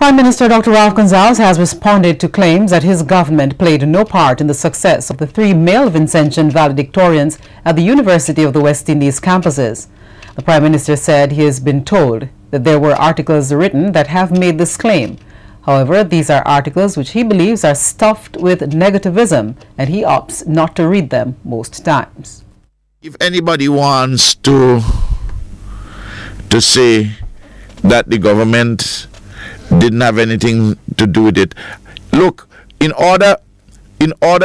Prime Minister Dr. Ralph Gonsalves has responded to claims that his government played no part in the success of the 3 male Vincentian valedictorians at the University of the West Indies campuses. The Prime Minister said he has been told that there were articles written that have made this claim. However, these are articles which he believes are stuffed with negativism, and he opts not to read them most times. If anybody wants to say that the government didn't have anything to do with it, look, in order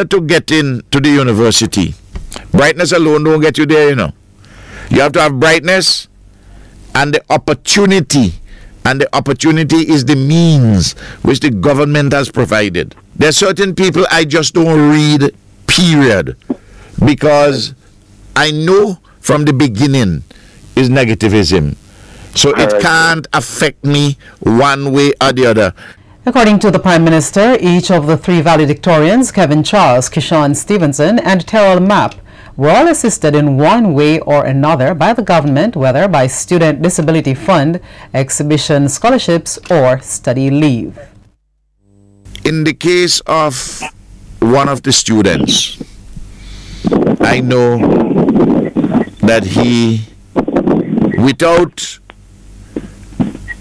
to get into the university, brightness alone don't get you there, you know. You have to have brightness and the opportunity. And the opportunity is the means which the government has provided. There are certain people I just don't read, period. Because I know from the beginning is negativism. So it can't affect me one way or the other. According to the Prime Minister, each of the 3 valedictorians, Kevin Charles, Kishan Stevenson and Terrell Mapp, were all assisted in one way or another by the government, whether by Student Disability Fund, exhibition scholarships, or study leave. In the case of one of the students, I know that he, without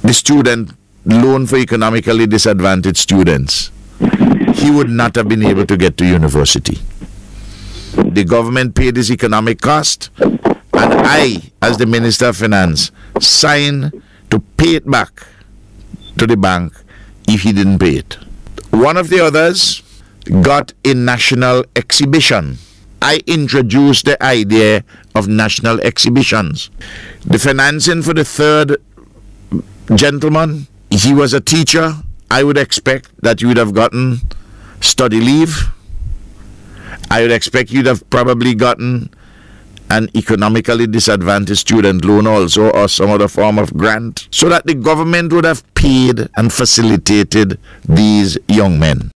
the student loan for economically disadvantaged students, he would not have been able to get to university. The government paid his economic cost, and I, as the Minister of Finance, signed to pay it back to the bank if he didn't pay it. One of the others got a national exhibition. I introduced the idea of national exhibitions. The financing for the 3rd gentleman, he was a teacher. I would expect that you would have gotten study leave. I would expect you'd have probably gotten an economically disadvantaged student loan also, or some other form of grant, so that the government would have paid and facilitated these young men.